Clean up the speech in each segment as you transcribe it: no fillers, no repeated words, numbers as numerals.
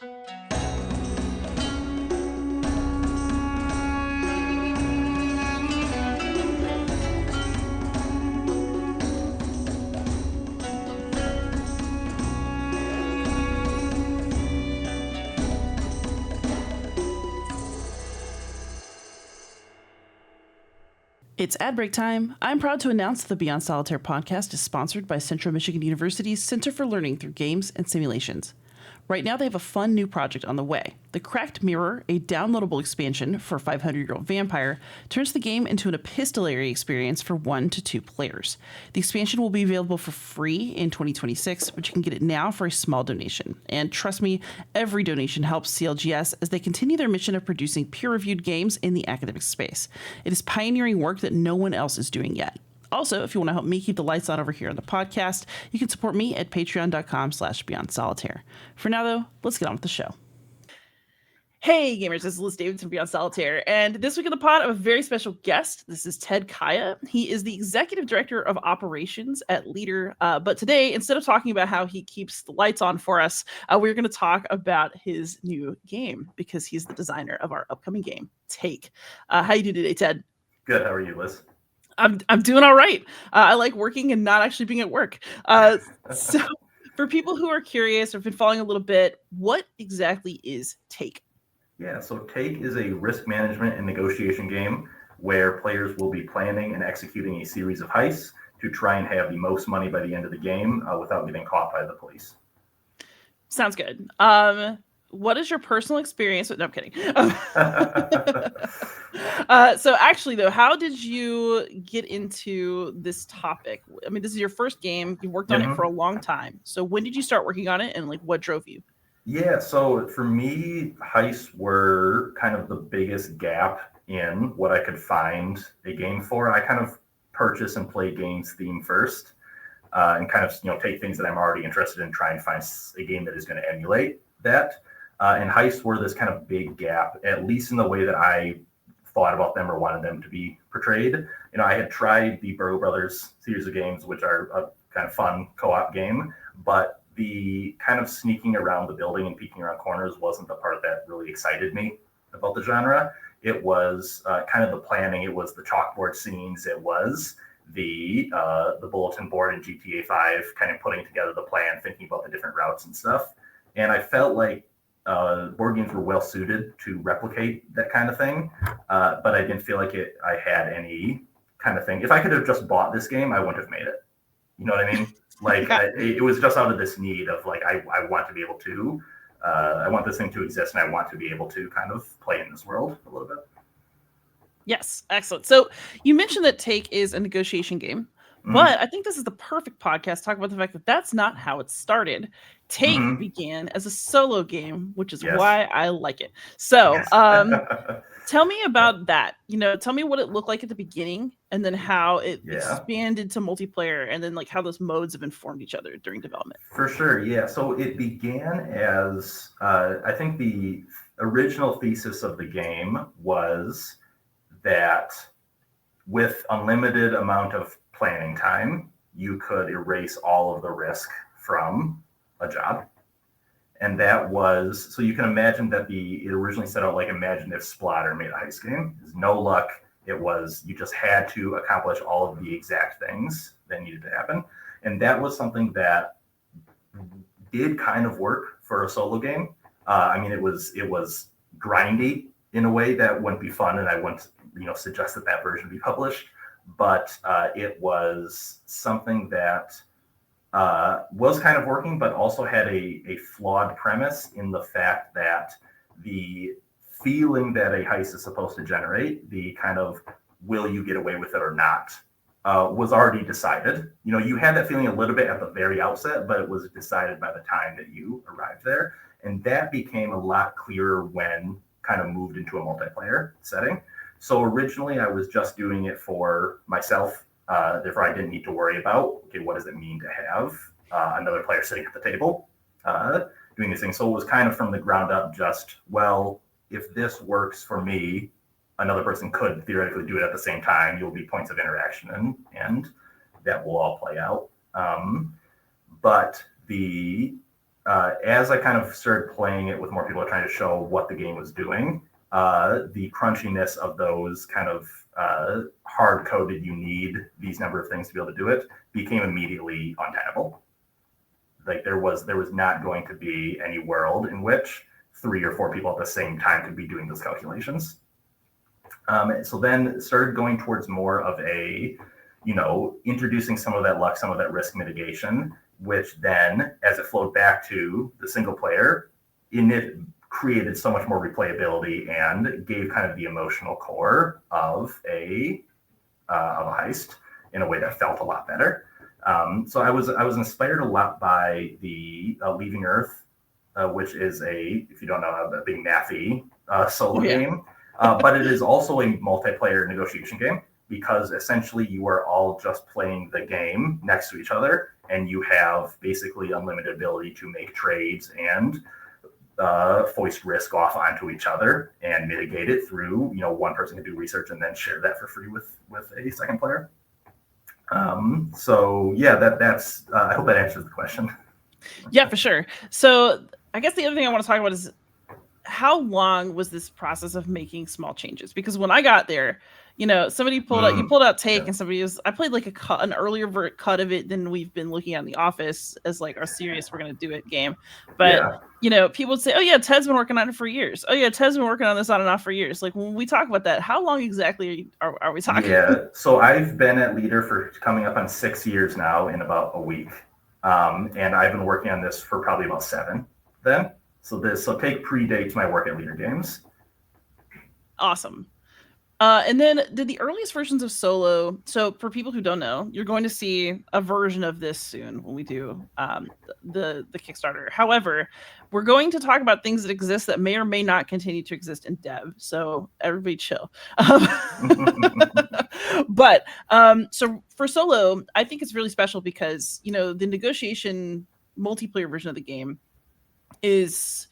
It's ad break time. I'm proud to announce that the Beyond Solitaire podcast is sponsored by Central Michigan University's Center for Learning Through Games and Simulations. Right now, they have a fun new project on the way. The Cracked Mirror, a downloadable expansion for 500-Year-Old Vampire, turns the game into an epistolary experience for 1 to 2 players. The expansion will be available for free in 2026, but you can get it now for a small donation. And trust me, every donation helps CLGS as they continue their mission of producing peer-reviewed games in the academic space. It is pioneering work that no one else is doing yet. Also, if you want to help me keep the lights on over here on the podcast, you can support me at patreon.com/BeyondSolitaire. For now, though, let's get on with the show. Hey, gamers, this is Liz Davidson from Beyond Solitaire, and this week on the pod, I have a very special guest. This is Ted Caya. He is the Executive Director of Operations at Leader, but today, instead of talking about how he keeps the lights on for us, we're going to talk about his new game, because he's the designer of our upcoming game, Take. How you doing today, Ted? Good. How are you, Liz? I'm doing all right. I like working and not actually being at work. So for people who are curious or have been following a little bit, what exactly is Take? Yeah, so Take is a risk management and negotiation game where players will be planning and executing a series of heists to try and have the most money by the end of the game without getting caught by the police. Sounds good. What is your personal experience with... No, I'm kidding. So actually, though, how did you get into this topic? I mean, this is your first game. You worked on it for a long time. So when did you start working on it, and like what drove you? Yeah, so for me, heists were kind of the biggest gap in what I could find a game for. I kind of purchase and play games theme first, and kind of take things that I'm already interested in, try and find a game that is going to emulate that. And heists were this kind of big gap, at least in the way that I thought about them or wanted them to be portrayed. I had tried the Burrow Brothers series of games, which are a kind of fun co-op game, but the kind of sneaking around the building and peeking around corners wasn't the part that really excited me about the genre. It was kind of the planning. It was the chalkboard scenes. It was the bulletin board in GTA 5, kind of putting together the plan, thinking about the different routes and stuff. And I felt like board games were well suited to replicate that kind of thing, but I didn't feel like I had any kind of thing. If I could have just bought this game, I wouldn't have made it. You know what I mean? Like it was just out of this need of like I want to be able to, I want this thing to exist, and I want to be able to kind of play in this world a little bit. Yes, excellent. So you mentioned that Take is a negotiation game. But I think this is the perfect podcast to talk about the fact that that's not how it started. Take began as a solo game, which is why I like it. So tell me about that. Tell me what it looked like at the beginning, and then how it expanded to multiplayer, and then like how those modes have informed each other during development. For sure, yeah. So it began as, I think the original thesis of the game was that with unlimited amount of planning time, you could erase all of the risk from a job. And that was, so you can imagine that it originally set out like, imagine if Splatter made a heist game. There's no luck. It was, you just had to accomplish all of the exact things that needed to happen. And that was something that did kind of work for a solo game. I mean, it was grindy in a way that wouldn't be fun, and I wouldn't, suggest that version be published. But it was something that was kind of working, but also had a flawed premise in the fact that the feeling that a heist is supposed to generate, the kind of will you get away with it or not, was already decided. You had that feeling a little bit at the very outset, but it was decided by the time that you arrived there. And that became a lot clearer when kind of moved into a multiplayer setting. So originally I was just doing it for myself. Therefore I didn't need to worry about, okay, what does it mean to have another player sitting at the table doing these things? So it was kind of from the ground up, just, well, if this works for me, another person could theoretically do it at the same time. You'll be points of interaction, and that will all play out. But the as I kind of started playing it with more people trying to show what the game was doing, the crunchiness of those kind of hard coded, you need these number of things to be able to do it, became immediately untenable. Like there was not going to be any world in which 3 or 4 people at the same time could be doing those calculations. So then it started going towards more of a, introducing some of that luck, some of that risk mitigation, which then, as it flowed back to the single player, it created so much more replayability and gave kind of the emotional core of a heist in a way that felt a lot better. So I was inspired a lot by the Leaving Earth, which is if you don't know, a big mathy solo game. But it is also a multiplayer negotiation game because essentially you are all just playing the game next to each other, and you have basically unlimited ability to make trades and foist risk off onto each other and mitigate it through, one person can do research and then share that for free with a second player. So yeah, that's I hope that answers the question. Yeah, for sure. So I guess the other thing I want to talk about is how long was this process of making small changes? Because when I got there, somebody pulled out Take, Yeah. and I played like an earlier cut of it than we've been looking at in the office as like our serious we're gonna do it game. But people would say, oh yeah, Ted's been working on it for years. Oh yeah, Ted's been working on this on and off for years. Like when we talk about that, how long exactly are we talking? Yeah, so I've been at Leader for coming up on 6 years now in about a week, and I've been working on this for probably about 7 then. So Take predates my work at Leader Games. Awesome. And then did the earliest versions of Solo. So for people who don't know, you're going to see a version of this soon when we do the Kickstarter. However, we're going to talk about things that exist that may or may not continue to exist in dev. So everybody chill. But so for Solo, I think it's really special because the negotiation multiplayer version of the game is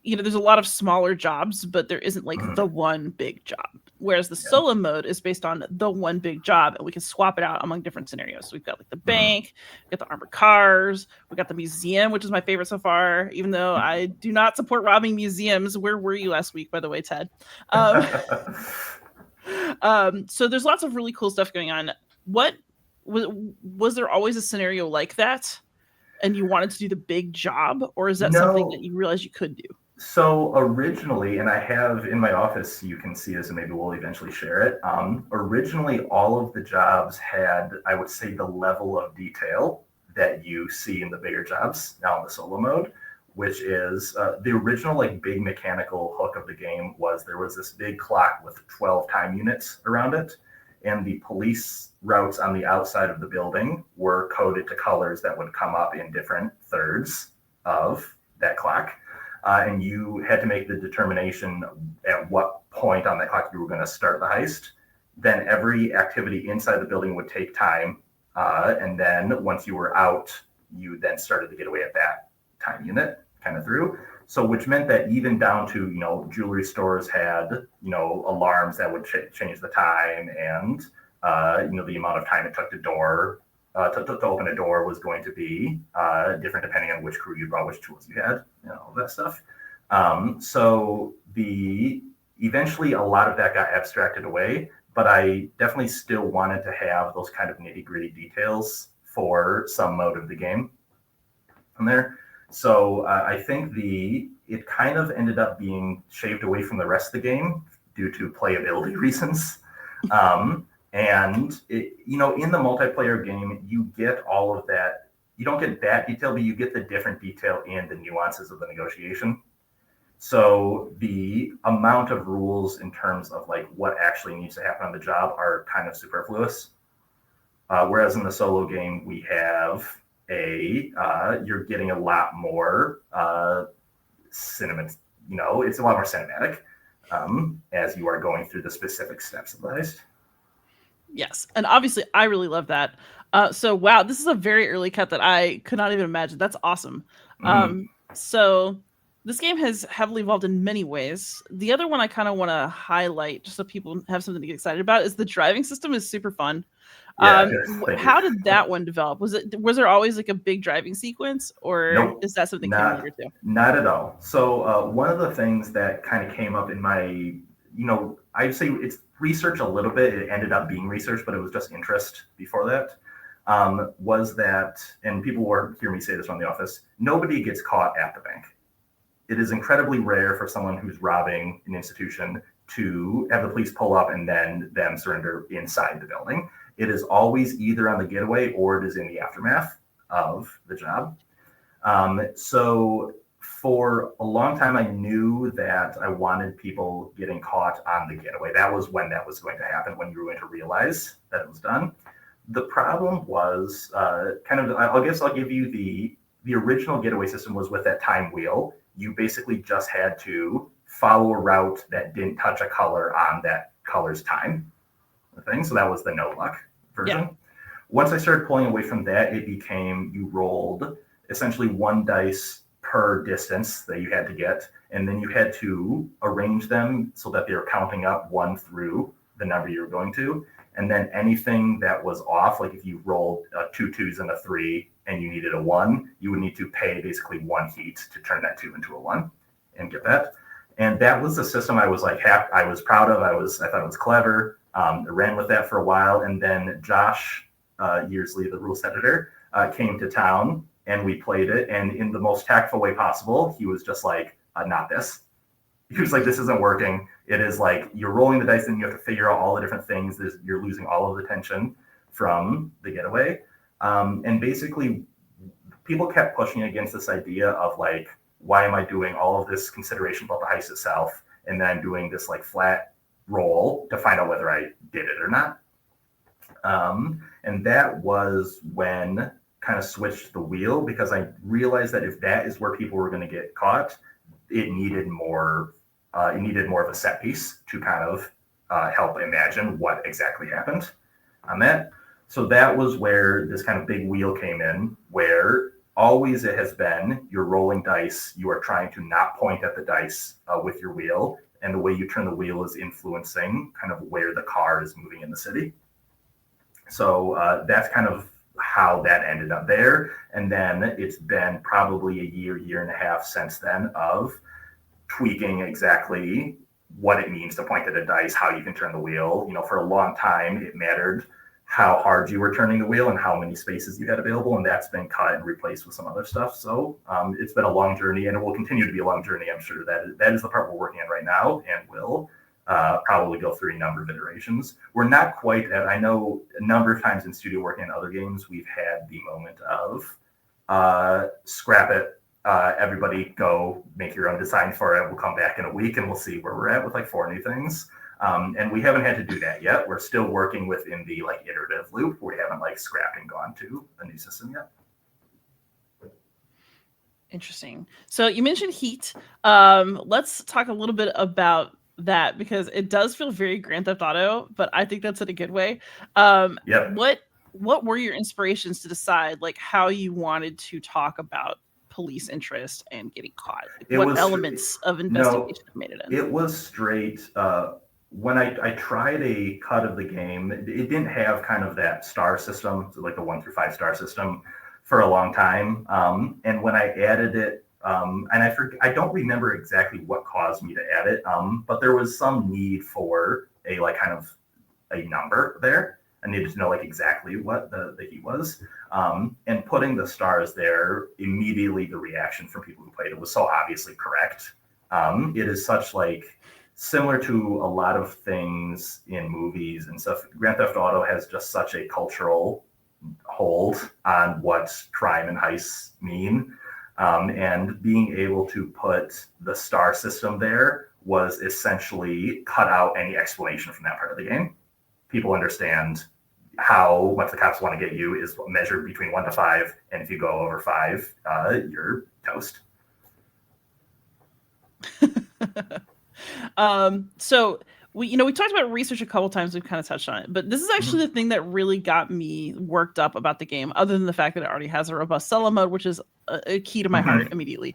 there's a lot of smaller jobs, but there isn't like the one big job. Whereas the solo mode is based on the one big job, and we can swap it out among different scenarios. So we've got like the bank, we got the armored cars, we got the museum, which is my favorite so far, even though I do not support robbing museums. Where were you last week, by the way, Ted? So there's lots of really cool stuff going on. What was there always a scenario like that? And you wanted to do the big job, or is that something that you realized you could do? So originally, and I have in my office, you can see this and maybe we'll eventually share it. Originally, all of the jobs had, I would say, the level of detail that you see in the bigger jobs now in the solo mode, which is the original like big mechanical hook of the game was there was this big clock with 12 time units around it. And the police routes on the outside of the building were coded to colors that would come up in different thirds of that clock. And you had to make the determination at what point on the clock you were going to start the heist. Then every activity inside the building would take time. And then once you were out, you then started to get away at that time unit kind of through. So which meant that even down to, jewelry stores had, alarms that would change the time and, the amount of time it took to open a door was going to be different depending on which crew you brought, which tools you had, all that stuff. So eventually a lot of that got abstracted away, but I definitely still wanted to have those kind of nitty gritty details for some mode of the game in there. So I think it kind of ended up being shaved away from the rest of the game due to playability reasons. And in the multiplayer game, you get all of that. You don't get that detail, but you get the different detail in the nuances of the negotiation. So the amount of rules in terms of like what actually needs to happen on the job are kind of superfluous. Whereas in the solo game, we have you're getting a lot more cinema. It's a lot more cinematic as you are going through the specific steps of the heist. Yes, and obviously I really love that. So wow, this is a very early cut that I could not even imagine. That's awesome. So This game has heavily evolved in many ways. The other one I kind of want to highlight, just so people have something to get excited about, is the driving system is super fun. Yeah, yes, thank you. How did that one develop? Was there always like a big driving sequence, or Nope, is that something that came not later too? not at all. So one of the things that kind of came up in my, I'd say it's research a little bit. It ended up being research, but it was just interest before that. Was that, and people will hear me say this around the office, nobody gets caught at the bank. It is incredibly rare for someone who's robbing an institution to have the police pull up and then them surrender inside the building. It is always either on the getaway or it is in the aftermath of the job. So for a long time, I knew that I wanted people getting caught on the getaway. That was when that was going to happen, when you were going to realize that it was done. The problem was I'll give you the original getaway system was with that time wheel. You basically just had to follow a route that didn't touch a color on that color's time thing. So that was the no luck version. Yeah. Once I started pulling away from that, it became you rolled essentially one dice per distance that you had to get, and then you had to arrange them so that they were counting up one through the number you were going to. And then anything that was off, like if you rolled two twos and a three and you needed a one, you would need to pay basically one heat to turn that two into a one and get that. And that was the system I was like, I was proud of. I thought it was clever. I ran with that for a while. And then Josh Yearsley, the rules editor, came to town and we played it. And in the most tactful way possible, he was just like, not this. He was like, this isn't working. It is like you're rolling the dice and you have to figure out all the different things. You're losing all of the tension from the getaway. And basically, people kept pushing against this idea of like, why am I doing all of this consideration about the heist itself? And then I'm doing this like flat roll to find out whether I did it or not. And that was when kind of switched the wheel, because I realized that if that is where people were going to get caught, it needed more of a set piece to kind of help imagine what exactly happened on that. So that was where this kind of big wheel came in, where always it has been you're rolling dice, you are trying to not point at the dice with your wheel, and the way you turn the wheel is influencing kind of where the car is moving in the city. So that's kind of how that ended up there. And then it's been probably a year and a half since then of tweaking exactly what it means to point at a dice, how you can turn the wheel. For a long time, it mattered how hard you were turning the wheel and how many spaces you had available. And that's been cut and replaced with some other stuff. So it's been a long journey, and it will continue to be a long journey. I'm sure that is the part we're working on right now, and will probably go through a number of iterations. We're not quite at, I know a number of times in studio working on other games, we've had the moment of scrap it, everybody go make your own design for it. We'll come back in a week and we'll see where we're at with like 4 new things. And we haven't had to do that yet. We're still working within the like iterative loop. We haven't like scrapped and gone to a new system yet. Interesting. So you mentioned heat. Let's talk a little bit about that, because it does feel very Grand Theft Auto, but I think that's in a good way. Yep. What were your inspirations to decide like how you wanted to talk about police interest and getting caught? What elements of investigation made it in? It was straight. When I tried a cut of the game, it didn't have kind of that star system, so like the 1 through 5 star system, for a long time. And when I added it, and I don't remember exactly what caused me to add it, but there was some need for a like kind of a number there. I needed to know like exactly what the heat was. And putting the stars there, immediately the reaction from people who played it was so obviously correct. It is such like similar to a lot of things in movies and stuff. Grand Theft Auto has just such a cultural hold on what crime and heists mean. And being able to put the star system there was essentially cut out any explanation from that part of the game. People understand how much the cops want to get you is measured between 1 to 5. And if you go over 5, you're toast. So we talked about research a couple times. We've kind of touched on it, but this is actually the thing that really got me worked up about the game, other than the fact that it already has a robust solo mode, which is a key to my heart immediately.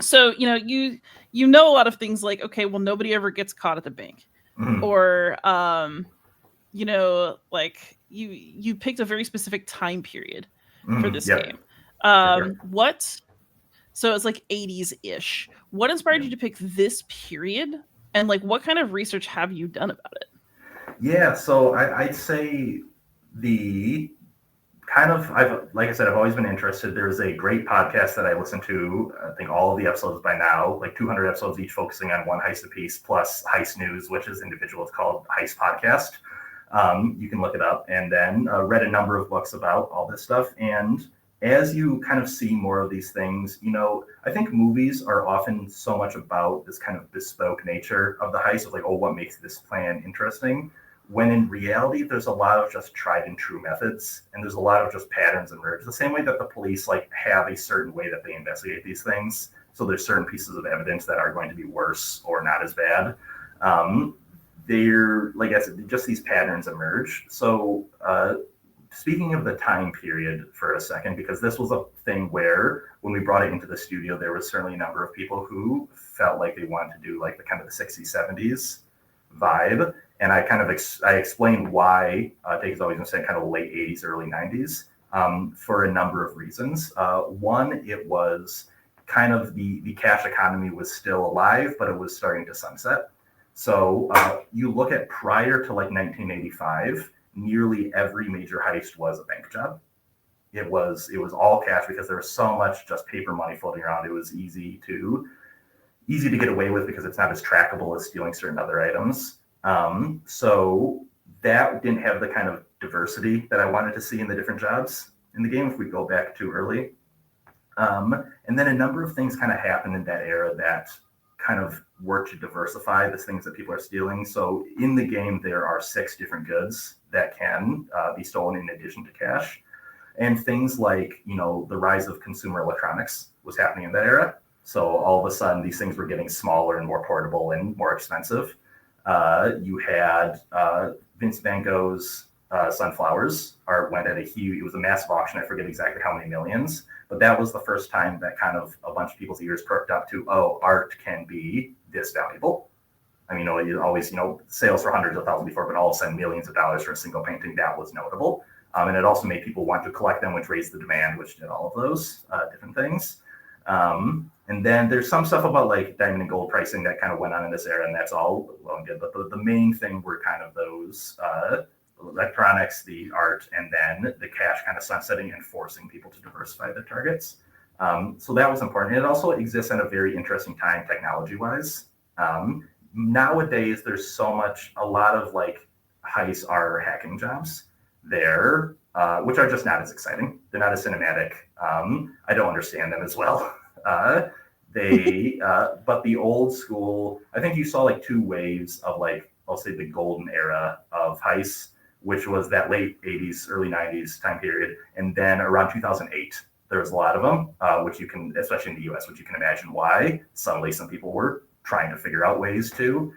So, you know a lot of things like, okay, well, nobody ever gets caught at the bank, Mhm. or like you picked a very specific time period for Mhm. this Yep. game. Yep. Yep. What So it's like 80s ish. What inspired Yep. you to pick this period? And like what kind of research have you done about it? Yeah. So I'd say the kind of I've like I said, I've always been interested. There's a great podcast that I listen to. I think all of the episodes by now, like 200 episodes each, focusing on one heist apiece, plus heist news, which is individual. It's called Heist Podcast. You can look it up, and then read a number of books about all this stuff. And as you kind of see more of these things, I think movies are often so much about this kind of bespoke nature of the heist, of like, oh, what makes this plan interesting? When in reality, there's a lot of just tried and true methods, and there's a lot of just patterns emerge. The same way that the police like have a certain way that they investigate these things. So there's certain pieces of evidence that are going to be worse or not as bad. Um, they're like I said, just these patterns emerge. So speaking of the time period for a second, because this was a thing where when we brought it into the studio, there was certainly a number of people who felt like they wanted to do like the kind of the 60s, 70s vibe. And I kind of I explained why Take is always been saying kind of late 80s, early 90s for a number of reasons. One, it was kind of the cash economy was still alive, but it was starting to sunset. So you look at prior to like 1985, nearly every major heist was a bank job. It was all cash because there was so much just paper money floating around. It was easy to get away with because it's not as trackable as stealing certain other items. So that didn't have the kind of diversity that I wanted to see in the different jobs in the game if we go back too early. And then a number of things kind of happened in that era that kind of work to diversify the things that people are stealing. So in the game, there are 6 different goods that can be stolen in addition to cash. And things like, the rise of consumer electronics was happening in that era. So all of a sudden, these things were getting smaller and more portable and more expensive. You had Vince Van Gogh's Sunflowers art went at it was a massive auction. I forget exactly how many millions, but that was the first time that kind of a bunch of people's ears perked up to, oh, art can be this valuable. I mean, you always, sales for hundreds of thousands before, but all of a sudden millions of dollars for a single painting, that was notable. And it also made people want to collect them, which raised the demand, which did all of those different things. And then there's some stuff about like diamond and gold pricing that kind of went on in this era, and that's all well and good. But the main thing were kind of those electronics, the art, and then the cash kind of sunsetting and forcing people to diversify their targets. So that was important. And it also exists at a very interesting time technology-wise. Nowadays, there's a lot of like heists are hacking jobs there, which are just not as exciting. They're not as cinematic. I don't understand them as well. But the old school, I think you saw like 2 waves of like, I'll say the golden era of heists, which was that late 80s, early 90s time period. And then around 2008, there was a lot of them, which you can, especially in the US, which you can imagine why suddenly some people were trying to figure out ways to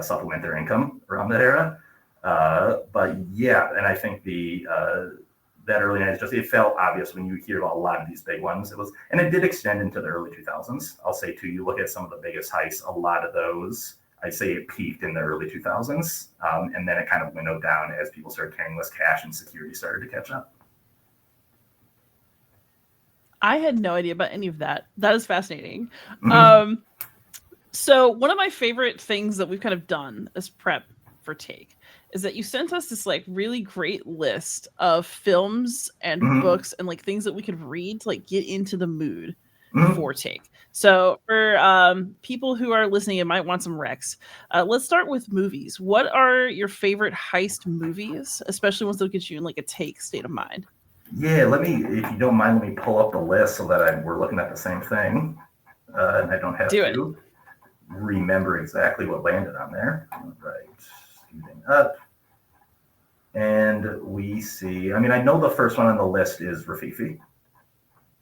supplement their income around that era. But yeah, and I think that early 90s it felt obvious when you hear about a lot of these big ones. And it did extend into the early 2000s. I'll say too, you look at some of the biggest heists, a lot of those, I'd say it peaked in the early 2000s. And then it kind of winnowed down as people started carrying less cash and security started to catch up. I had no idea about any of that. That is fascinating. Mm-hmm. Um, so one of my favorite things that we've kind of done as prep for Take is that you sent us this like really great list of films and Mm-hmm. books and like things that we could read to like get into the mood Mm-hmm. for Take. So for people who are listening and might want some recs, let's start with movies. What are your favorite heist movies, especially ones that get you in like a Take state of mind? Yeah, if you don't mind, let me pull up the list so that we're looking at the same thing, and I don't have Do it. to remember exactly what landed on there. All right, speeding up. And we see, I mean, I know the first one on the list is Rafifi.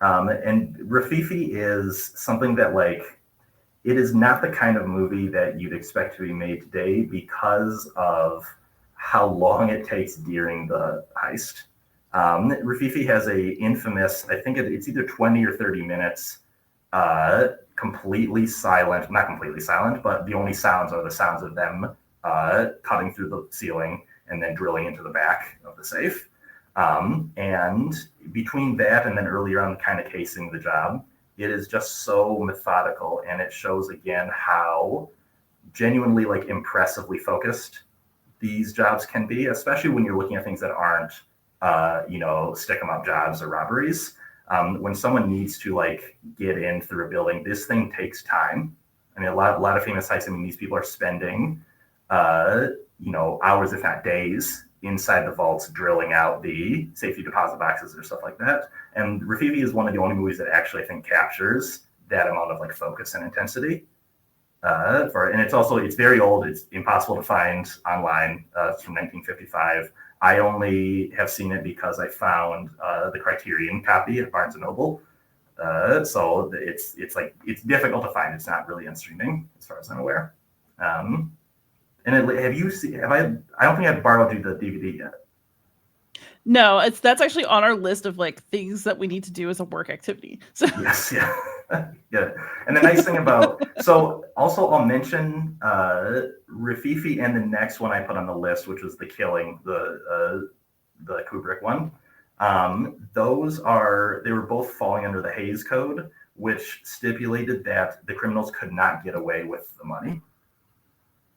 And Rafifi is something that, like, it is not the kind of movie that you'd expect to be made today because of how long it takes during the heist. Rafifi has a infamous, I think it's either 20 or 30 minutes completely silent, not completely silent, but the only sounds are the sounds of them cutting through the ceiling and then drilling into the back of the safe. And between that and then earlier on kind of casing the job, it is just so methodical, and it shows again how genuinely like impressively focused these jobs can be, especially when you're looking at things that aren't stick 'em up jobs or robberies. When someone needs to like get in through a building, this thing takes time. I mean, a lot of famous heists. I mean, these people are spending hours, if not days, inside the vaults drilling out the safety deposit boxes or stuff like that. And Rafifi is one of the only movies that actually I think captures that amount of like focus and intensity. And it's very old. It's impossible to find online. It's from 1955. I only have seen it because I found the Criterion copy at Barnes and Noble. So it's difficult to find. It's not really in streaming, as far as I'm aware. Have you seen? I don't think I've borrowed you the DVD yet. No, that's actually on our list of like things that we need to do as a work activity. So yes, yeah, yeah. And the nice thing about also I'll mention Rafifi and the next one I put on the list, which was The Killing, the Kubrick one. They were both falling under the Hays Code, which stipulated that the criminals could not get away with the money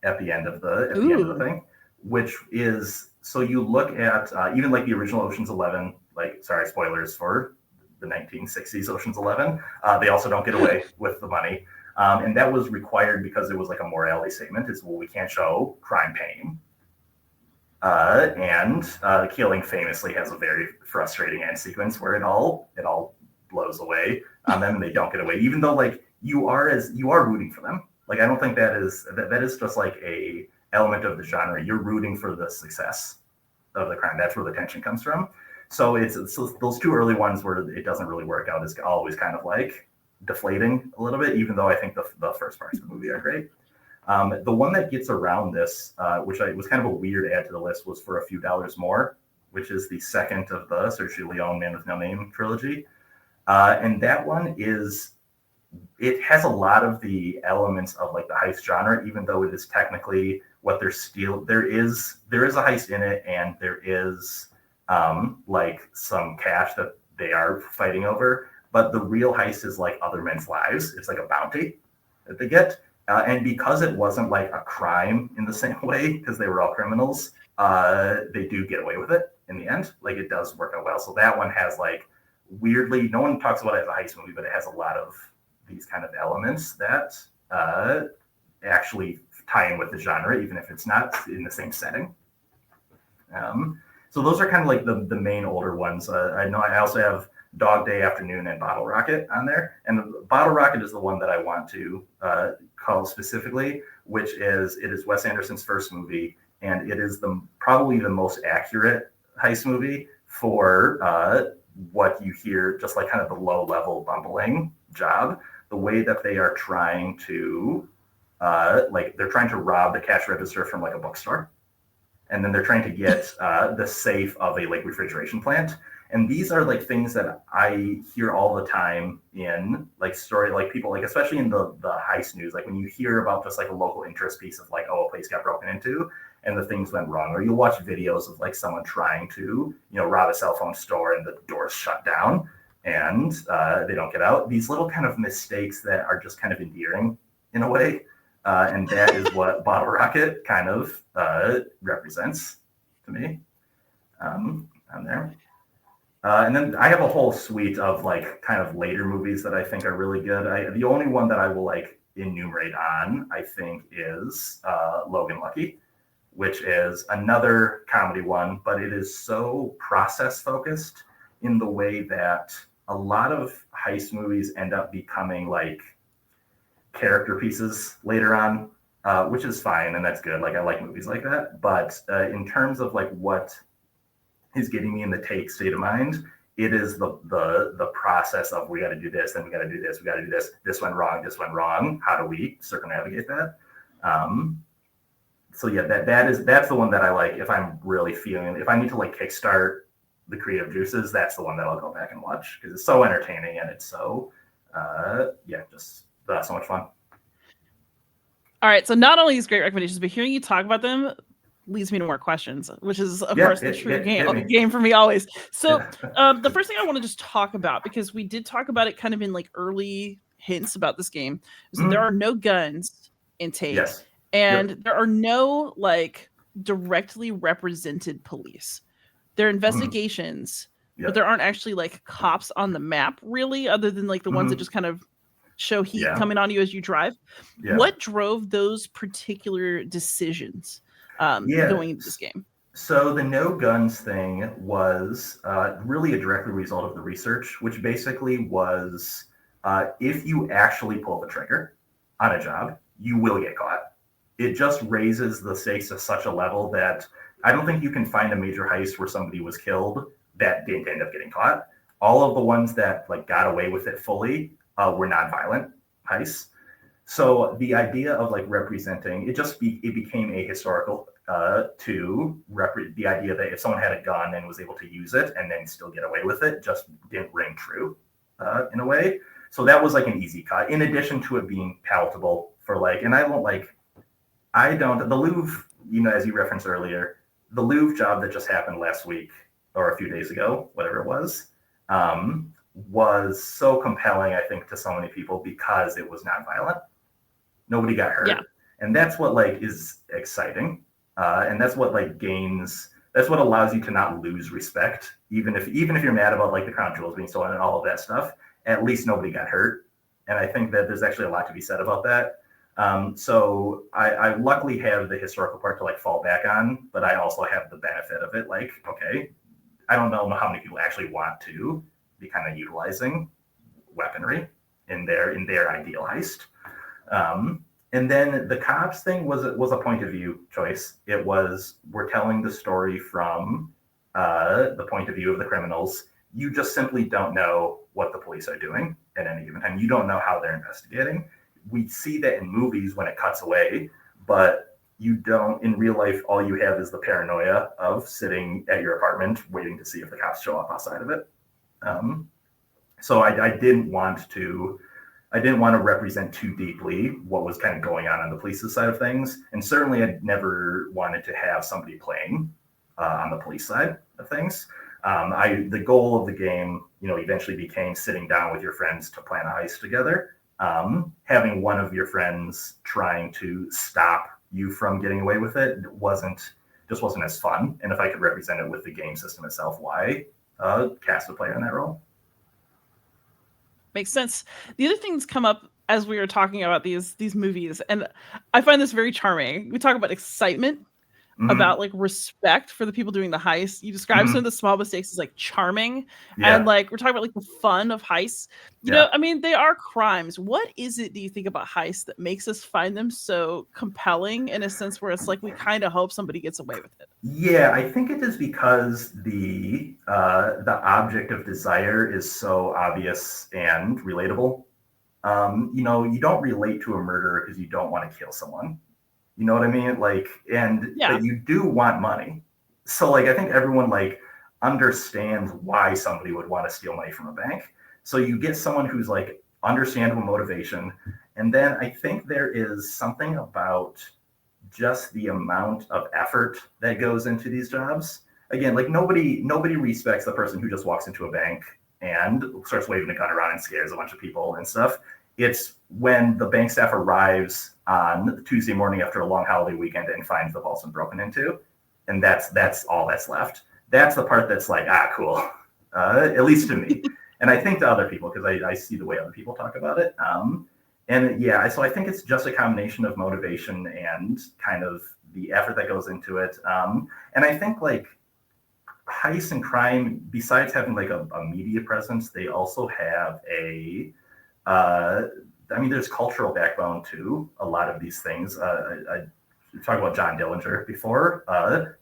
at the end of the thing, which is, so you look at even like the original Ocean's 11, like, sorry, spoilers for the 1960s Ocean's 11, they also don't get away with the money. And that was required because it was like a morality statement. It's, well, we can't show crime paying. And Killing famously has a very frustrating end sequence where it all blows away on them and they don't get away, even though like you are rooting for them. Like, I don't think that is just like a element of the genre. You're rooting for the success of the crime. That's where the tension comes from. So those two early ones where it doesn't really work out is always kind of like deflating a little bit, even though I think the first parts of the movie are great. The one that gets around this, which was kind of a weird add to the list, was For a Few Dollars More, which is the second of the Sergio Leone Man with No Name trilogy. And that one it has a lot of the elements of like the heist genre, even though it is technically what they're stealing. There is a heist in it, and there is like some cash that they are fighting over. But the real heist is like other men's lives. It's like a bounty that they get. And because it wasn't like a crime in the same way, because they were all criminals, they do get away with it in the end. Like, it does work out well. So that one has like, weirdly, no one talks about it as a heist movie, but it has a lot of these kind of elements that actually tie in with the genre, even if it's not in the same setting. So those are kind of like the main older ones. I know I also have Dog Day Afternoon and Bottle Rocket on there. And Bottle Rocket is the one that I want to call specifically, which is, it is Wes Anderson's first movie, and it is probably the most accurate heist movie for what you hear, just like kind of the low level bumbling job. The way that they are trying to they're trying to rob the cash register from like a bookstore, and then they're trying to get the safe of a like refrigeration plant. And these are like things that I hear all the time in like story, like people, like especially in the heist news, like when you hear about just like a local interest piece of like, oh, a place got broken into and the things went wrong, or you'll watch videos of like someone trying to rob a cell phone store and the doors shut down and they don't get out. These little kind of mistakes that are just kind of endearing in a way. And that is what Bottle Rocket kind of represents to me on there. And then I have a whole suite of like kind of later movies that I think are really good. The only one that I will like enumerate on, I think, is Logan Lucky, which is another comedy one, but it is so process focused in the way that a lot of heist movies end up becoming like character pieces later on, which is fine, and that's good. Like, I like movies like that. But in terms of like what is getting me in the take state of mind, it is the process of, we got to do this, then we got to do this, we got to do this. This went wrong. How do we circumnavigate that? So yeah, that's the one that I like. If I'm really feeling, if I need to like kickstart the creative juices, that's the one that I'll go back and watch because it's so entertaining and it's so just so much fun. All right, so not only these great recommendations, but hearing you talk about them leads me to more questions, which is, of Yeah, course, the true hit me. game for me always. So, Yeah. the first thing I want to just talk about, because we did talk about it kind of in like early hints about this game, is that there Mhm. are no guns in Take, Yes. and Yep. there are no like directly represented police. They're Mhm. investigations, but there Yep. aren't actually like cops on the map really, other than like the ones that Mhm. just kind of show heat Yeah. coming on you as you drive. Yeah. What drove those particular decisions Yeah. going into this game? So the no guns thing was really a direct result of the research, which basically was if you actually pull the trigger on a job, you will get caught. It just raises the stakes to such a level that I don't think you can find a major heist where somebody was killed that didn't end up getting caught. All of the ones that like got away with it fully were non-violent heists. So the idea of like representing it became a historical the idea that if someone had a gun and was able to use it and then still get away with it just didn't ring true in a way. So that was like an easy cut. In addition to it being palatable for like, and I don't the Louvre, as you referenced earlier, the Louvre job that just happened last week or a few days ago, whatever it um, was so compelling, I think, to so many people because it was nonviolent. Nobody got Yeah. hurt, and that's what like is exciting, and that's what like gains. That's what allows you to not lose respect, even if you're mad about like the crown jewels being stolen and all of that stuff. At least nobody got hurt, and I think that there's actually a lot to be said about that. So I luckily have the historical part to like fall back on, but I also have the benefit of it. Like, okay, I don't know how many people actually want to be kind of utilizing weaponry in their ideal heist. Um, and then the cops thing was a point of view choice. It was we're telling the story from the point of view of the criminals. You just simply don't know what the police are doing at any given time. You don't know how they're investigating. We see that in movies when it cuts away, but you don't in real life. All you have is the paranoia of sitting at your apartment waiting to see if the cops show up outside of it. Um, so I didn't want to represent too deeply what was kind of going on the police's side of things. And certainly I never wanted to have somebody playing on the police side of things. The goal of the game, eventually became sitting down with your friends to plan a heist together. Having one of your friends trying to stop you from getting away with it wasn't as fun. And if I could represent it with the game system itself, why cast a player in that role? Makes sense. The other thing that's come up as we were talking about these movies, and I find this very charming. We talk about excitement, Mm-hmm. about like respect for the people doing the heist. You describe some of Mm-hmm. the small mistakes as like charming, and Yeah. like we're talking about like the fun of heists. Yeah. I mean, they are crimes. What is it do you think about heists that makes us find them so compelling in a sense where it's like we kind of hope somebody gets away with it? Yeah, I think it is because the object of desire is so obvious and relatable. You don't relate to a murderer because you don't want to kill someone. You know what I mean? Like, Yeah. but you do want money. So like, I think everyone like understands why somebody would want to steal money from a bank. So you get someone who's like understandable motivation, and then I think there is something about just the amount of effort that goes into these jobs. Again, like nobody respects the person who just walks into a bank and starts waving a gun around and scares a bunch of people and stuff. It's when the bank staff arrives on Tuesday morning after a long holiday weekend and finds the vault's been broken into, and that's all that's left. That's the part that's like, cool, at least to me, and I think to other people because I see the way other people talk about it. And yeah, so I think it's just a combination of motivation and kind of the effort that goes into it. And I think like heist and crime, besides having like a media presence, they also have uh, there's cultural backbone to a lot of these things. I talked about John Dillinger before.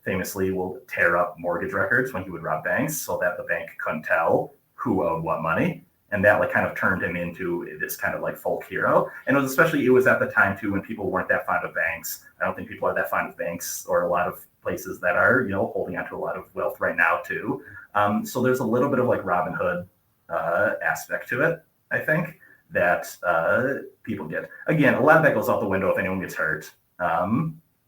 Famously, will tear up mortgage records when he would rob banks so that the bank couldn't tell who owed what money. And that like kind of turned him into this kind of like folk hero. And it was at the time too when people weren't that fond of banks. I don't think people are that fond of banks or a lot of places that are holding onto a lot of wealth right now too. So there's a little bit of like Robin Hood aspect to it, I think. that people get. Again, a lot of that goes out the window if anyone gets hurt,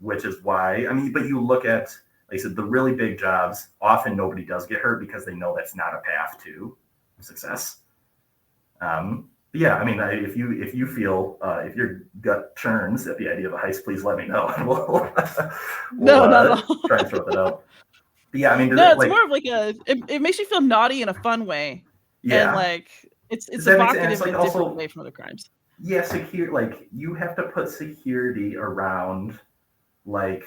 which is why, I mean, but you look at, like I said, the really big jobs, often nobody does get hurt because they know that's not a path to success. Yeah, I mean, if you feel if your gut churns at the idea of a heist, please let me know. We'll No, not at all. try and sort that out. But yeah, I mean, No, it's like, more of like it makes you feel naughty in a fun way. And yeah, like it's that makes sense. evocative Like in a different also, way from other crimes. yeah, like you have to put security around like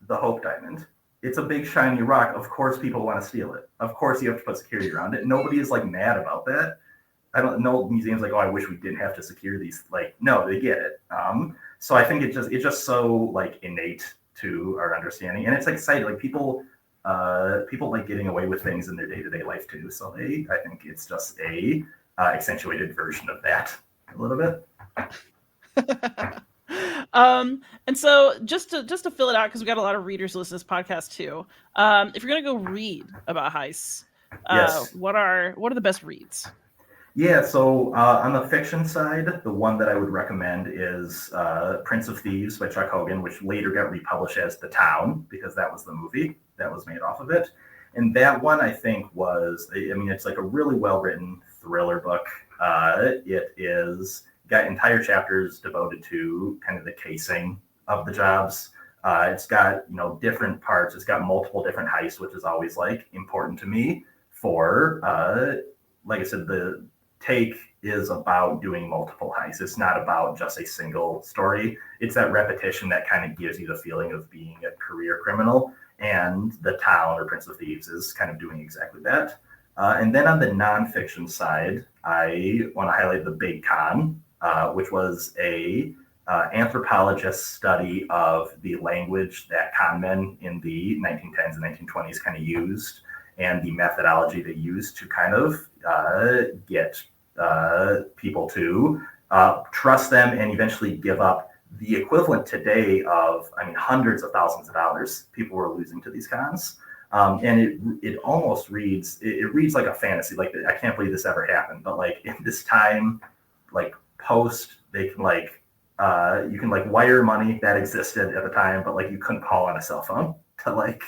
the Hope Diamond. It's a big shiny rock. Of course, people want to steal it. Of course, you have to put security around it. Nobody is like mad about that. I don't know museums like, oh, I wish we didn't have to secure these. Like, no, they get it. So I think it's just so like innate to our understanding, and it's exciting. Like people like getting away with things in their day-to-day life too. So I think it's just a accentuated version of that a little bit. And so just to fill it out, because we got a lot of readers listen to this podcast too. If you're gonna go read about heists, Yes. what are the best reads? Yeah, so on the fiction side, the one that I would recommend is Prince of Thieves by Chuck Hogan, which later got republished as The Town, because that was the movie that was made off of it. And that one, I think, was, I mean, it's like a really well-written thriller book. It is got entire chapters devoted to kind of the casing of the jobs. It's got, different parts. It's got multiple different heists, which is always like important to me for, like I said, the take is about doing multiple heists. It's not about just a single story. It's that repetition that kind of gives you the feeling of being a career criminal. And The Town or Prince of Thieves is kind of doing exactly that. And then on the nonfiction side, I want to highlight The Big Con, which was a anthropologist's study of the language that con men in the 1910s and 1920s kind of used, and the methodology they used to kind of get people to trust them and eventually give up the equivalent today of, I mean, hundreds of thousands of dollars people were losing to these cons. And it almost reads, it reads like a fantasy. Like, I can't believe this ever happened, but like in this time, like post, they can like, you can like wire money that existed at the time, but like you couldn't call on a cell phone to like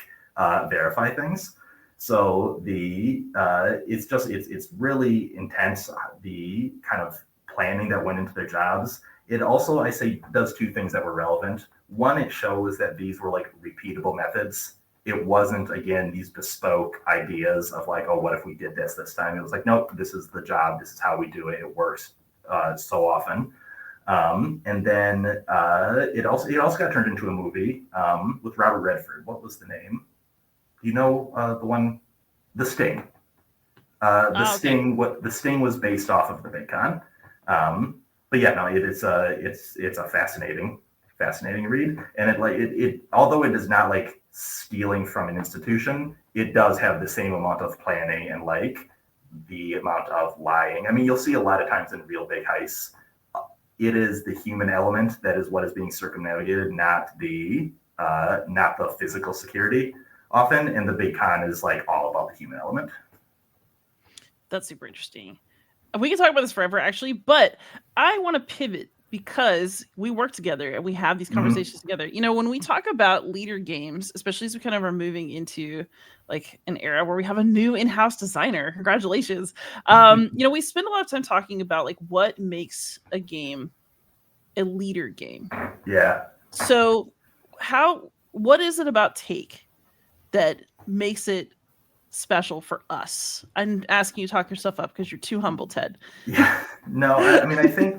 verify things. So it's really intense, the kind of planning that went into their jobs. It also, I say, does two things that were relevant. One, it shows that these were like repeatable methods. It wasn't, again, these bespoke ideas of like, oh, what if we did this time? It was like, nope, this is the job. This is how we do it. It works so often. And then it also got turned into a movie with Robert Redford. What was the name? You know, the one, The Sting. The Sting was based off of the Big Con. But yeah, no, it's a fascinating read, and it although it is not like stealing from an institution, it does have the same amount of planning and like the amount of lying. I mean, you'll see a lot of times in real big heists, it is the human element that is what is being circumnavigated, not the physical security often, and the Big Con is like all about the human element. That's super interesting. We can talk about this forever, actually, but I want to pivot because we work together and we have these conversations together. You know, when we talk about leader games, especially as we kind of are moving into like an era where we have a new in-house designer, congratulations. You know, we spend a lot of time talking about like what makes a game a leader game. Yeah. So what is it about Take that makes it special for us? I'm asking you to talk yourself up because you're too humble, Ted. Yeah. No, I mean, I think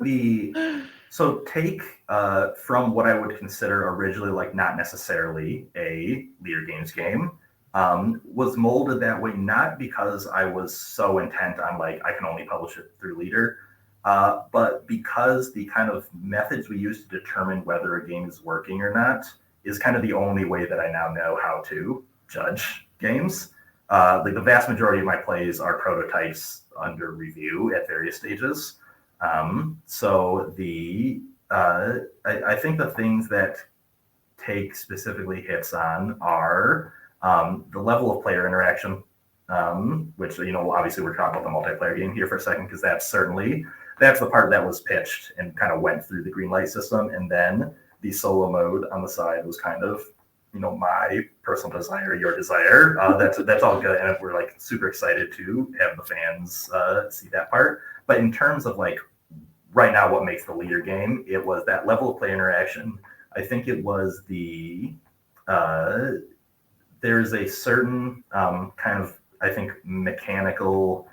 so Take, from what I would consider originally like not necessarily a leader games game, was molded that way, not because I was so intent on like, I can only publish it through leader, but because the kind of methods we use to determine whether a game is working or not is kind of the only way that I now know how to judge games. Like the vast majority of my plays are prototypes under review at various stages. So I think the things that Take specifically hits on are the level of player interaction, which, obviously we're talking about the multiplayer game here for a second, because that's certainly that's the part that was pitched and kind of went through the green light system. And then the solo mode on the side was kind of, my personal desire, your desire. That's all good, and we're like super excited to have the fans see that part. But in terms of like right now, what makes the leader game, it was that level of player interaction. I think it was there's a certain kind of, I think, mechanical,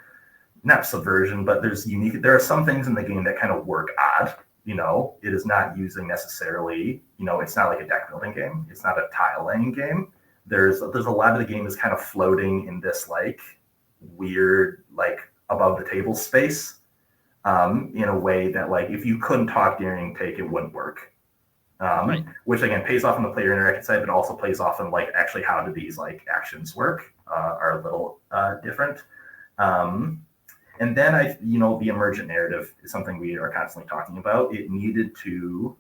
not subversion, but there are some things in the game that kind of work odd. It is not using necessarily, it's not like a deck building game. It's not a tile laying game. There's a lot of the game is kind of floating in this like weird, like above the table space, in a way that like if you couldn't talk during take, it wouldn't work. Right. Which again pays off on the player interaction side, but also plays off on like actually how do these like actions work, are a little different. And then the emergent narrative is something we are constantly talking about. It needed to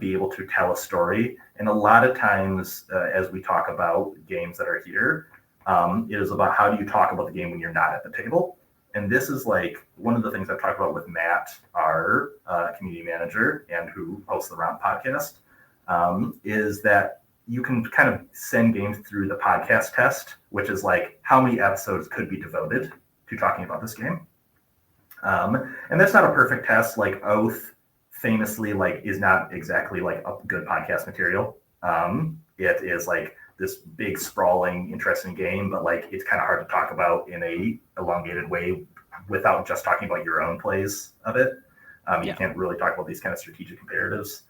be able to tell a story. And a lot of times, as we talk about games that are here, it is about how do you talk about the game when you're not at the table. And this is like one of the things I've talked about with Matt, our community manager, and who hosts the Romp podcast, is that you can kind of send games through the podcast test, which is like how many episodes could be devoted to talking about this game. And that's not a perfect test. Like Oath famously like is not exactly like a good podcast material. It is like this big sprawling interesting game, but like it's kind of hard to talk about in a elongated way without just talking about your own plays of it. You can't really talk about these kind of strategic imperatives.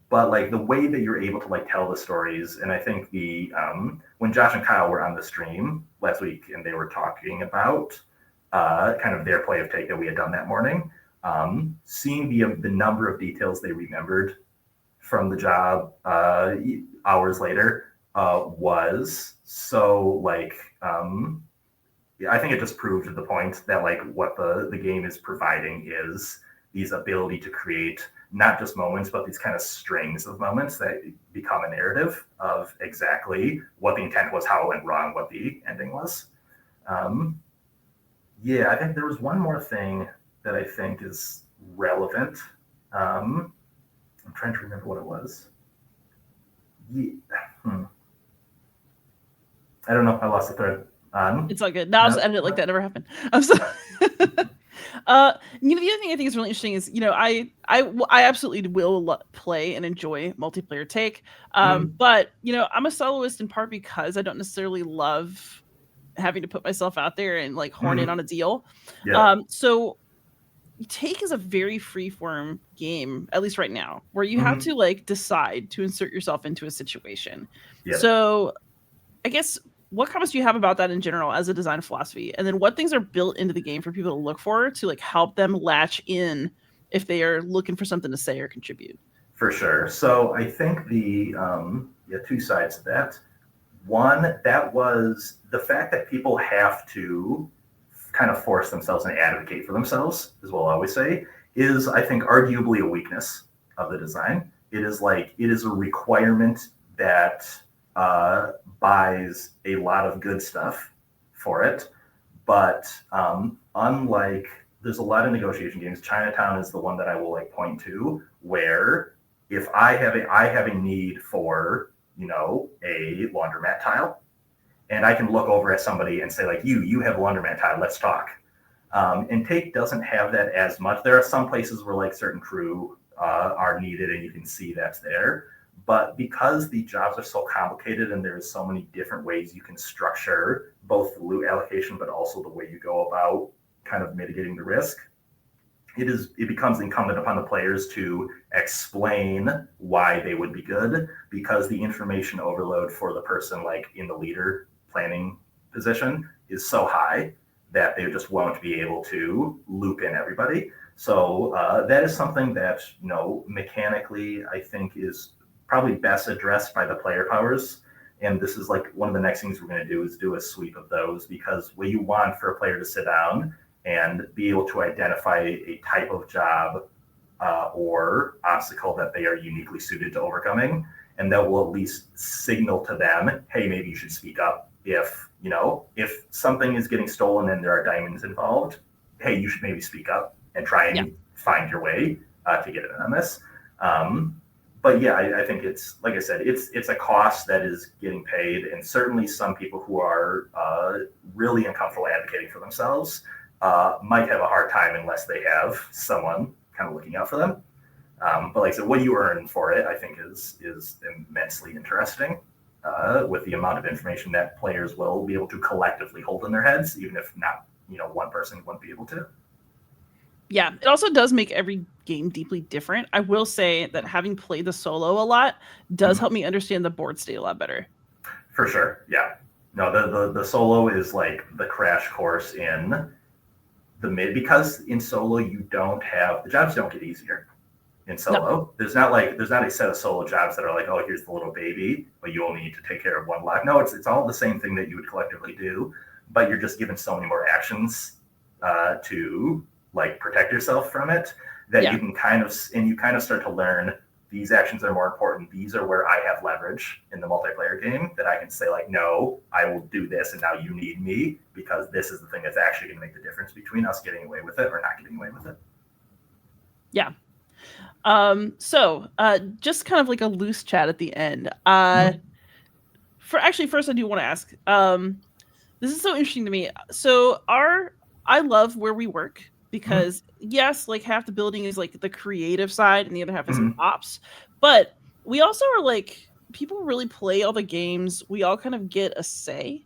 But like the way that you're able to like tell the stories, and I think when Josh and Kyle were on the stream last week and they were talking about kind of their play of take that we had done that morning, seeing the number of details they remembered from the job hours later was so like I think it just proved the point that like what the game is providing is these ability to create not just moments, but these kind of strings of moments that become a narrative of exactly what the intent was, how it went wrong, what the ending was. I think there was one more thing that I think is relevant. I'm trying to remember what it was. I don't know. I lost the thread. It's all good. Now I'll just edit it like that never happened. I'm sorry. The other thing I think is really interesting is, I absolutely will play and enjoy multiplayer take. But, I'm a soloist in part because I don't necessarily love having to put myself out there and like horn in on a deal. Yeah. So take is a very freeform game, at least right now, where you have to like decide to insert yourself into a situation. Yeah. So I guess what comments do you have about that in general as a design philosophy? And then what things are built into the game for people to look for to like help them latch in if they are looking for something to say or contribute? For sure. So I think the two sides of that. One, that was the fact that people have to kind of force themselves and advocate for themselves, as we'll always say, is I think arguably a weakness of the design. It is a requirement that buys a lot of good stuff for it. But unlike, there's a lot of negotiation games. Chinatown is the one that I will like point to, where if I have a need for, a laundromat tile, and I can look over at somebody and say like, you have a laundromat tile, let's talk. And Take doesn't have that as much. There are some places where like certain crew are needed and you can see that's there. But because the jobs are so complicated and there's so many different ways you can structure both the loot allocation, but also the way you go about kind of mitigating the risk, it becomes incumbent upon the players to explain why they would be good, because the information overload for the person like in the leader planning position is so high that they just won't be able to loop in everybody. So that is something that, mechanically I think is probably best addressed by the player powers. And this is like one of the next things we're going to do is do a sweep of those, because what you want for a player to sit down and be able to identify a type of job or obstacle that they are uniquely suited to overcoming. And that will at least signal to them, hey, maybe you should speak up if something is getting stolen and there are diamonds involved. hey, you should maybe speak up and try and find your way to get in on this. But yeah, I think it's, like I said, it's a cost that is getting paid, and certainly some people who are really uncomfortable advocating for themselves might have a hard time unless they have someone kind of looking out for them. But like I said, what you earn for it, I think, is immensely interesting. With the amount of information that players will be able to collectively hold in their heads, even if not, one person wouldn't be able to. Yeah, it also does make every game deeply different. I will say that having played the solo a lot does help me understand the board state a lot better. For sure, yeah. No, the solo is like the crash course in the mid, because in solo you don't have, the jobs don't get easier. In solo, no. There's not a set of solo jobs that are like, oh, here's the little baby, but you only need to take care of one life. No, it's all the same thing that you would collectively do, but you're just given so many more actions to like protect yourself from it that you can kind of start to learn these actions are more important. These are where I have leverage in the multiplayer game that I can say like, no, I will do this, and now you need me because this is the thing that's actually going to make the difference between us getting away with it or not getting away with it. Yeah. So just kind of like a loose chat at the end. First I do want to ask, this is so interesting to me. So I love where we work because yes, like half the building is like the creative side and the other half is ops, but we also are like, people really play all the games. We all kind of get a say.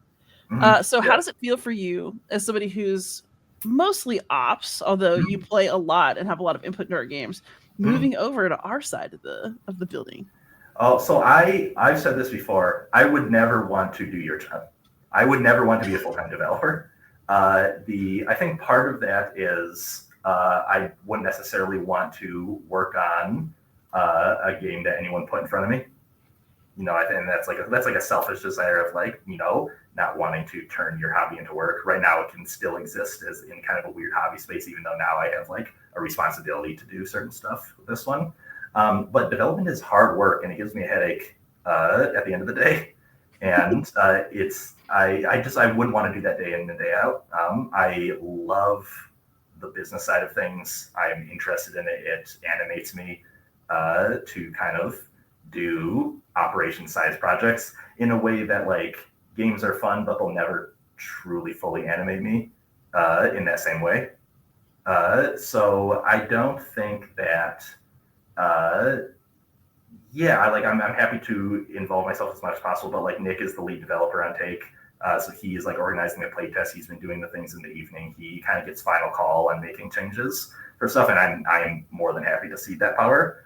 So how does it feel for you as somebody who's mostly ops, although you play a lot and have a lot of input in our games, moving over to our side of the building? Oh, so I've said this before. I would never want to do your job. I would never want to be a full-time developer. I think part of that is I wouldn't necessarily want to work on a game that anyone put in front of me. I think that's like a selfish desire of like, not wanting to turn your hobby into work. Right now, it can still exist as in kind of a weird hobby space, even though now I have like a responsibility to do certain stuff with this one. But development is hard work, and it gives me a headache at the end of the day. And I wouldn't want to do that day in and day out. I love the business side of things. I'm interested in it. It animates me to kind of do operation size projects in a way that like games are fun, but they'll never truly fully animate me in that same way. So I don't think that. I'm happy to involve myself as much as possible, but like Nick is the lead developer on Take. So he's like organizing the playtest. He's been doing the things in the evening. He kind of gets final call on making changes for stuff, and I'm more than happy to cede that power.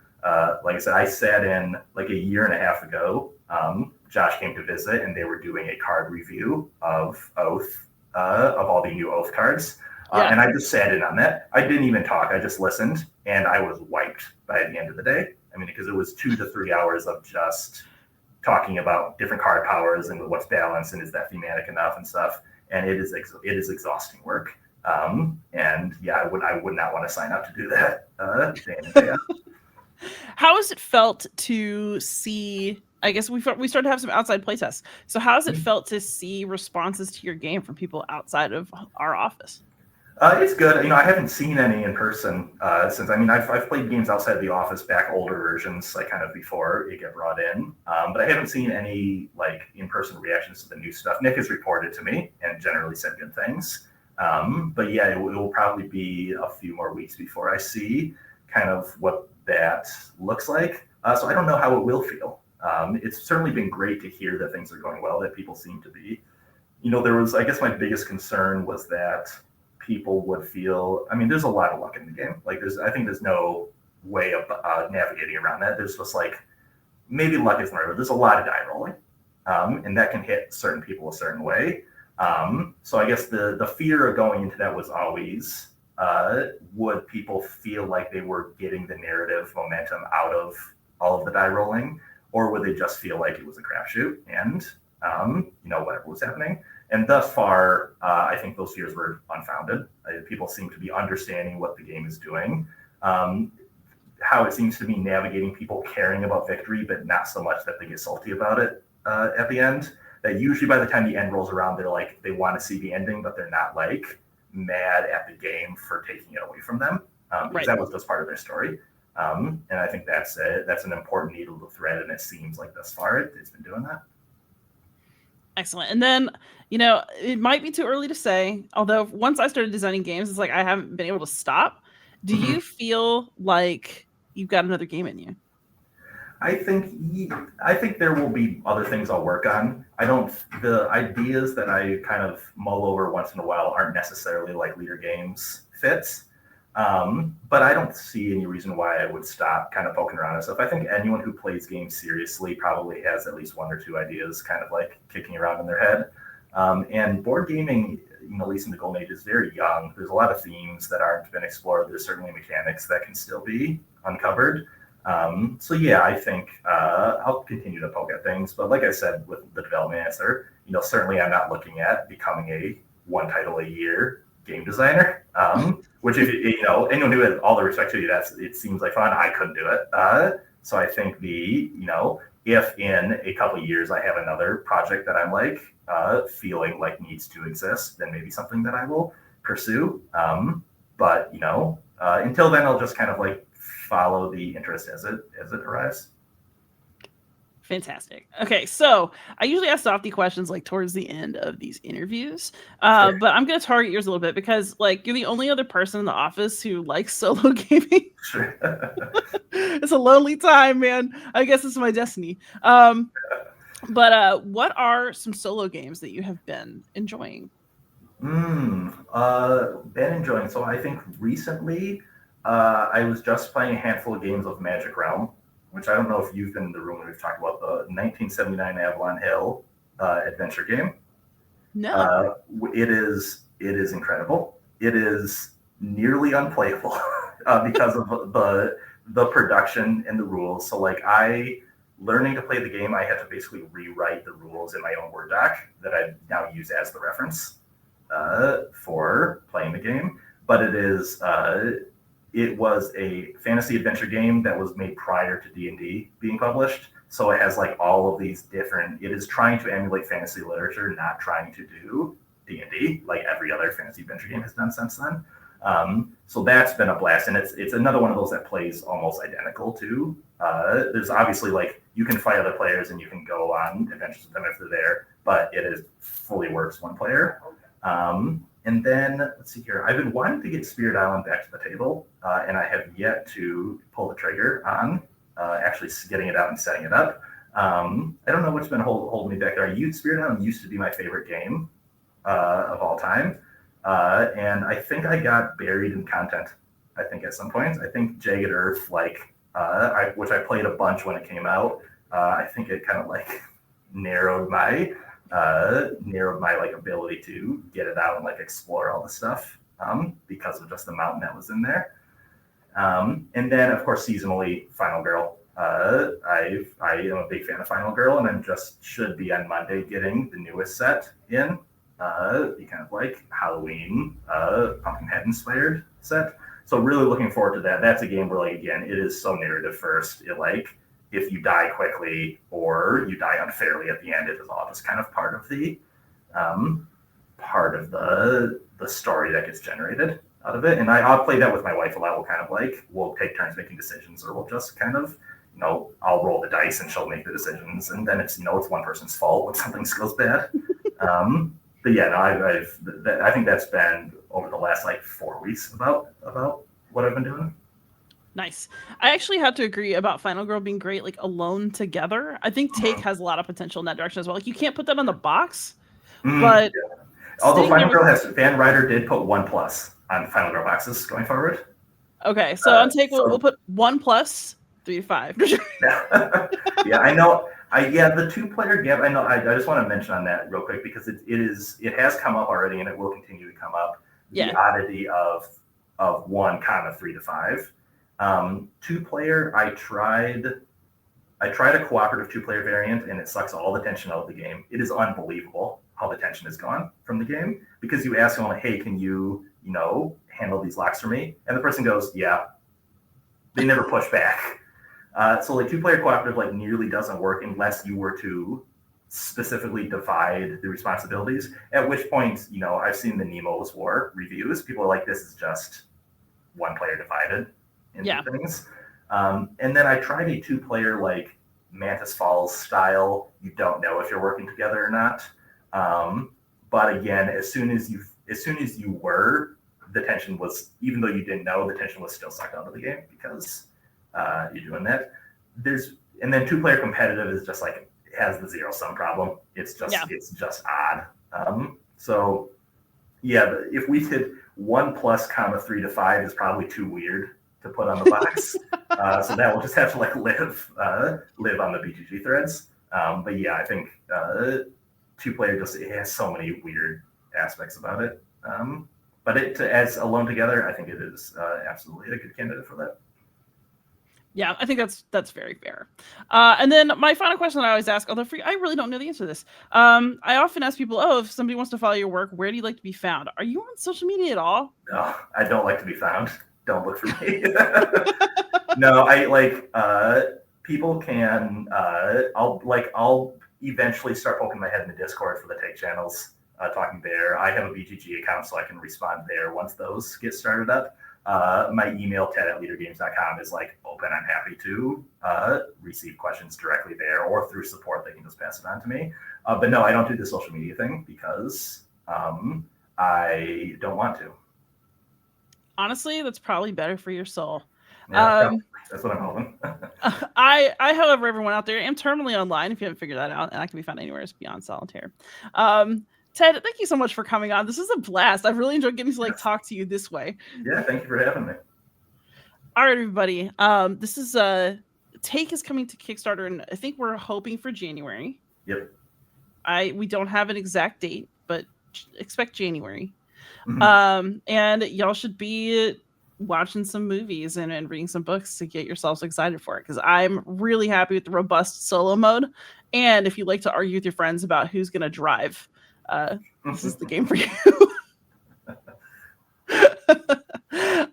Like I said, I sat in like a year and a half ago. Josh came to visit, and they were doing a card review of Oath, of all the new Oath cards. And I just sat in on that. I didn't even talk. I just listened, and I was wiped by the end of the day. I mean, because it was 2 to 3 hours of just talking about different card powers and what's balanced and is that thematic enough and stuff. And it is exhausting work. And yeah, I would not want to sign up to do that day in and day out. How has it felt to see? I guess we started to have some outside playtests. So how has it felt to see responses to your game from people outside of our office? It's good. I haven't seen any in person since. I mean, I've played games outside of the office, back older versions, like kind of before it got brought in. But I haven't seen any like in-person reactions to the new stuff. Nick has reported to me and generally said good things. But yeah, it will probably be a few more weeks before I see kind of what that looks like. So I don't know how it will feel. It's certainly been great to hear that things are going well, that people seem to be. I guess my biggest concern was that people would feel, I mean, there's a lot of luck in the game. Like I think there's no way of navigating around that. There's just like, maybe luck isn't right, but there's a lot of die rolling. And that can hit certain people a certain way. So I guess the fear of going into that was always, would people feel like they were getting the narrative momentum out of all of the die rolling, or would they just feel like it was a crapshoot and, whatever was happening? And thus far, I think those fears were unfounded. People seem to be understanding what the game is doing, how it seems to be navigating people caring about victory, but not so much that they get salty about it at the end. That usually by the time the end rolls around, they're like, they want to see the ending, but they're not like mad at the game for taking it away from them, because that was just part of their story. And I think that's an important needle to thread, and it seems like thus far it's been doing that. Excellent. And then, it might be too early to say, although once I started designing games, it's like I haven't been able to stop. Do you feel like you've got another game in you? I think there will be other things I'll work on. The ideas that I kind of mull over once in a while aren't necessarily like Leader Games fits. But I don't see any reason why I would stop kind of poking around and stuff. I think anyone who plays games seriously probably has at least one or two ideas kind of like kicking around in their head. And board gaming, at least in the Golden Age, is very young. There's a lot of themes that aren't been explored. There's certainly mechanics that can still be uncovered. So yeah, I think I'll continue to poke at things. But like I said, with the development answer, certainly I'm not looking at becoming a one title a year game designer. Which, if anyone who has all the respect to you, it seems like fun. I couldn't do it. So I think if in a couple of years I have another project that I'm like feeling like needs to exist, then maybe something that I will pursue. But until then, I'll just kind of like follow the interest as it arrives. Fantastic. Okay, so I usually ask softy questions like towards the end of these interviews, Sure. but I'm going to target yours a little bit because like you're the only other person in the office who likes solo gaming. Sure. It's a lonely time, man. I guess it's my destiny. But what are some solo games that you have been enjoying? Been enjoying. So I think recently I was just playing a handful of games of Magic Realm, which I don't know if you've been in the room when we've talked about the 1979 Avalon Hill adventure game. No. It is incredible. It is nearly unplayable because of the production and the rules. So like learning to play the game, I had to basically rewrite the rules in my own Word doc that I now use as the reference for playing the game. But it was a fantasy adventure game that was made prior to D&D being published. So it has like all of these it is trying to emulate fantasy literature, not trying to do D&D like every other fantasy adventure game has done since then. So that's been a blast. And it's another one of those that plays almost identical to, there's obviously like, you can fight other players and you can go on adventures with them if they're there, but it fully works one player. And then let's see here. I've been wanting to get Spirit Island back to the table, and I have yet to pull the trigger on actually getting it out and setting it up. I don't know what's been holding me back there. Spirit Island used to be my favorite game of all time, and I think I got buried in content. I think at some point, I think Jagged Earth, which I played a bunch when it came out. I think it kind of like narrowed my like ability to get it out and like explore all the stuff because of just the mountain that was in there. And then of course seasonally Final Girl. I am a big fan of Final Girl, and I'm should be on Monday getting the newest set in the kind of like Halloween Pumpkinhead inspired set. So really looking forward to that. That's a game where like again it is so narrative first. It like if you die quickly or you die unfairly at the end, it is all just kind of part of the story that gets generated out of it. And I'll play that with my wife a lot. We'll take turns making decisions, or we'll just kind of, I'll roll the dice and she'll make the decisions, and then it's one person's fault when something goes bad. But yeah, no, I think that's been over the last like 4 weeks about what I've been doing. Nice. I actually have to agree about Final Girl being great, like alone together. I think Take has a lot of potential in that direction as well. Like you can't put that on the box, but yeah. Although Final Girl Van Ryder did put 1+ on Final Girl boxes going forward. Okay, so on Take we'll put 1+, 3 to 5. Yeah, I know. The 2-player gap. I know. I just want to mention on that real quick because it has come up already and it will continue to come up. Yeah. The oddity of 1, 3 to 5. 2-player, I tried a cooperative 2-player variant and it sucks all the tension out of the game. It is unbelievable how the tension is gone from the game because you ask someone, hey, can you, handle these locks for me? And the person goes, yeah. They never push back. So like 2-player cooperative like nearly doesn't work unless you were to specifically divide the responsibilities. At which point, I've seen the Nemo's War reviews. People are like, this is just one player divided into things. And then I tried a 2-player like Mantis Falls style. You don't know if you're working together or not. But again, as soon as you were, the tension was, even though you didn't know, the tension was still sucked out of the game because you're doing that. And then 2-player competitive is just like, it has the 0-sum problem. It's just odd. So yeah, if we did 1+, 3 to 5 is probably too weird to put on the box. So that will just have to like live on the BGG threads. But yeah, I think 2-player it has so many weird aspects about it. But as Alone Together, I think it is absolutely a good candidate for that. Yeah, I think that's very fair. And then my final question that I always ask, although I really don't know the answer to this. I often ask people, if somebody wants to follow your work, where do you like to be found? Are you on social media at all? No, I don't like to be found. Don't look for me. No, I like people can. I'll eventually start poking my head in the Discord for the take channels, talking there. I have a BGG account, so I can respond there once those get started up. My email, ted@leadergames.com, is like open. I'm happy to receive questions directly there, or through support, they can just pass it on to me. But no, I don't do the social media thing because I don't want to. Honestly, that's probably better for your soul. Yeah, that's what I'm hoping. I, however, everyone out there, am terminally online if you haven't figured that out, and I can be found anywhere beyond Solitaire. Ted, thank you so much for coming on. This is a blast. I've really enjoyed getting to talk to you this way. Yeah, thank you for having me. All right, everybody. This is Take is coming to Kickstarter, and I think we're hoping for January. Yep. We don't have an exact date, but expect January. Mm-hmm. And y'all should be watching some movies and reading some books to get yourselves excited for it, because I'm really happy with the robust solo mode. And if you like to argue with your friends about who's going to drive, this is the game for you.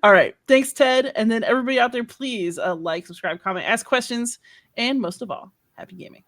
All right. Thanks, Ted. And then everybody out there, please like, subscribe, comment, ask questions, and most of all, happy gaming.